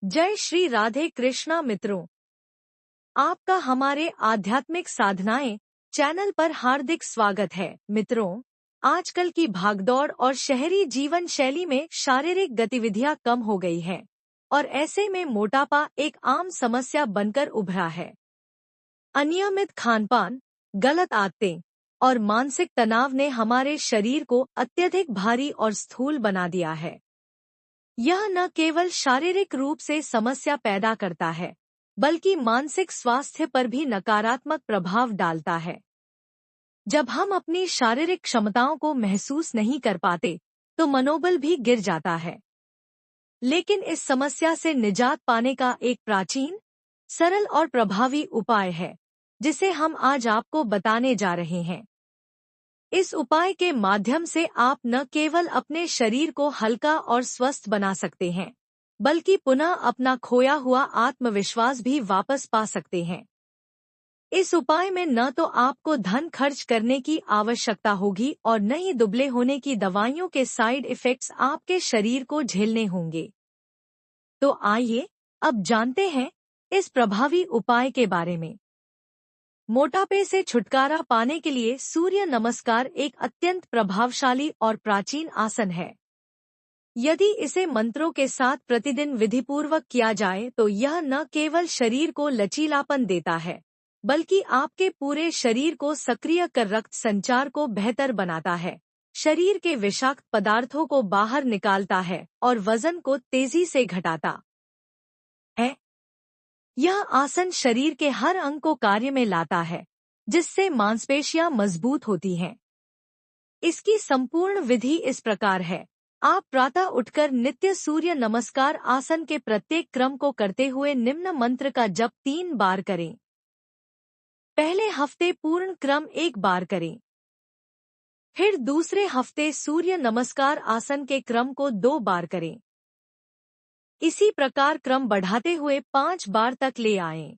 जय श्री राधे कृष्णा मित्रों, आपका हमारे आध्यात्मिक साधनाएं चैनल पर हार्दिक स्वागत है। मित्रों, आजकल की भागदौड़ और शहरी जीवन शैली में शारीरिक गतिविधियां कम हो गई हैं और ऐसे में मोटापा एक आम समस्या बनकर उभरा है। अनियमित खानपान, गलत आदतें और मानसिक तनाव ने हमारे शरीर को अत्यधिक भारी और स्थूल बना दिया है। यह न केवल शारीरिक रूप से समस्या पैदा करता है, बल्कि मानसिक स्वास्थ्य पर भी नकारात्मक प्रभाव डालता है। जब हम अपनी शारीरिक क्षमताओं को महसूस नहीं कर पाते, तो मनोबल भी गिर जाता है। लेकिन इस समस्या से निजात पाने का एक प्राचीन, सरल और प्रभावी उपाय है, जिसे हम आज आपको बताने जा रहे हैं। इस उपाय के माध्यम से आप न केवल अपने शरीर को हल्का और स्वस्थ बना सकते हैं, बल्कि पुनः अपना खोया हुआ आत्मविश्वास भी वापस पा सकते हैं। इस उपाय में न तो आपको धन खर्च करने की आवश्यकता होगी और न ही दुबले होने की दवाइयों के साइड इफेक्ट्स आपके शरीर को झेलने होंगे। तो आइए अब जानते हैं इस प्रभावी उपाय के बारे में। मोटापे से छुटकारा पाने के लिए सूर्य नमस्कार एक अत्यंत प्रभावशाली और प्राचीन आसन है। यदि इसे मंत्रों के साथ प्रतिदिन विधिपूर्वक किया जाए तो यह न केवल शरीर को लचीलापन देता है, बल्कि आपके पूरे शरीर को सक्रिय कर रक्त संचार को बेहतर बनाता है, शरीर के विषाक्त पदार्थों को बाहर निकालता है और वजन को तेजी से घटाता है। यह आसन शरीर के हर अंग को कार्य में लाता है, जिससे मांसपेशियां मजबूत होती हैं। इसकी संपूर्ण विधि इस प्रकार है। आप प्रातः उठकर नित्य सूर्य नमस्कार आसन के प्रत्येक क्रम को करते हुए निम्न मंत्र का जप 3 बार करें। पहले हफ्ते पूर्ण क्रम 1 बार करें। फिर दूसरे हफ्ते सूर्य नमस्कार आसन के क्रम को 2 बार करें। इसी प्रकार क्रम बढ़ाते हुए 5 बार तक ले आएं।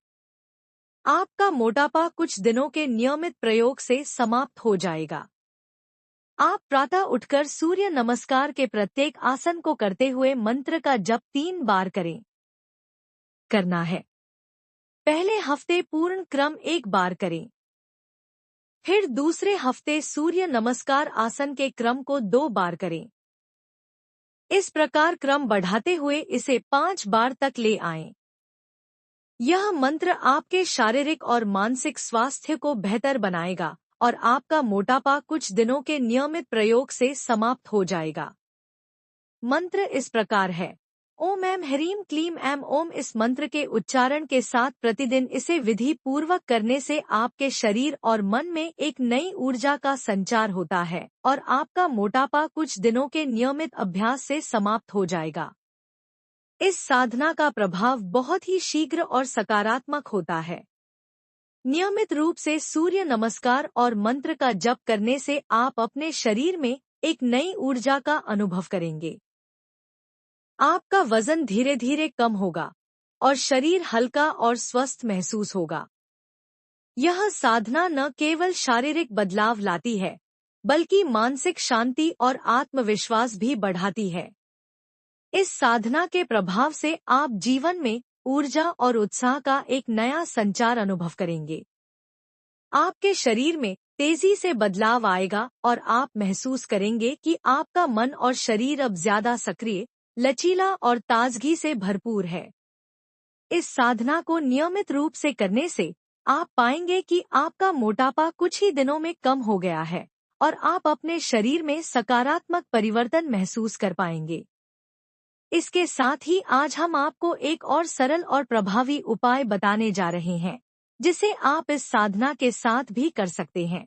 आपका मोटापा कुछ दिनों के नियमित प्रयोग से समाप्त हो जाएगा। आप प्रातः उठकर सूर्य नमस्कार के प्रत्येक आसन को करते हुए मंत्र का जप 3 बार करना है। पहले हफ्ते पूर्ण क्रम 1 बार करें। फिर दूसरे हफ्ते सूर्य नमस्कार आसन के क्रम को 2 बार करें। इस प्रकार क्रम बढ़ाते हुए इसे 5 बार तक ले आएं। यह मंत्र आपके शारीरिक और मानसिक स्वास्थ्य को बेहतर बनाएगा और आपका मोटापा कुछ दिनों के नियमित प्रयोग से समाप्त हो जाएगा। मंत्र इस प्रकार है। ओम ऐं ह्रीं क्लीं ऐं ओम। इस मंत्र के उच्चारण के साथ प्रतिदिन इसे विधि पूर्वक करने से आपके शरीर और मन में एक नई ऊर्जा का संचार होता है और आपका मोटापा कुछ दिनों के नियमित अभ्यास से समाप्त हो जाएगा। इस साधना का प्रभाव बहुत ही शीघ्र और सकारात्मक होता है। नियमित रूप से सूर्य नमस्कार और मंत्र का जप करने से आप अपने शरीर में एक नई ऊर्जा का अनुभव करेंगे। आपका वजन धीरे धीरे कम होगा और शरीर हल्का और स्वस्थ महसूस होगा। यह साधना न केवल शारीरिक बदलाव लाती है, बल्कि मानसिक शांति और आत्मविश्वास भी बढ़ाती है। इस साधना के प्रभाव से आप जीवन में ऊर्जा और उत्साह का एक नया संचार अनुभव करेंगे। आपके शरीर में तेजी से बदलाव आएगा और आप महसूस करेंगे कि आपका मन और शरीर अब ज्यादा सक्रिय, लचीला और ताजगी से भरपूर है। इस साधना को नियमित रूप से करने से आप पाएंगे कि आपका मोटापा कुछ ही दिनों में कम हो गया है और आप अपने शरीर में सकारात्मक परिवर्तन महसूस कर पाएंगे। इसके साथ ही आज हम आपको एक और सरल और प्रभावी उपाय बताने जा रहे हैं, जिसे आप इस साधना के साथ भी कर सकते हैं।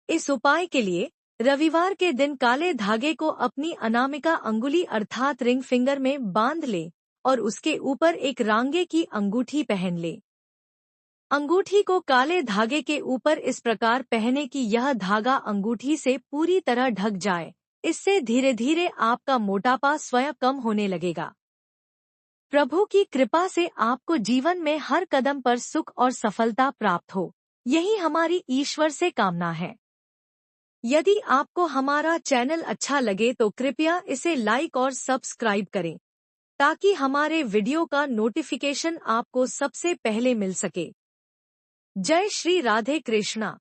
इस उपाय के लिए रविवार के दिन काले धागे को अपनी अनामिका अंगुली अर्थात रिंग फिंगर में बांध ले और उसके ऊपर एक रांगे की अंगूठी पहन ले। अंगूठी को काले धागे के ऊपर इस प्रकार पहने कि यह धागा अंगूठी से पूरी तरह ढक जाए। इससे धीरे धीरे आपका मोटापा स्वयं कम होने लगेगा। प्रभु की कृपा से आपको जीवन में हर कदम पर सुख और सफलता प्राप्त हो, यही हमारी ईश्वर से कामना है। यदि आपको हमारा चैनल अच्छा लगे तो कृपया इसे लाइक और सब्सक्राइब करें। ताकि हमारे वीडियो का नोटिफिकेशन आपको सबसे पहले मिल सके। जय श्री राधे कृष्णा।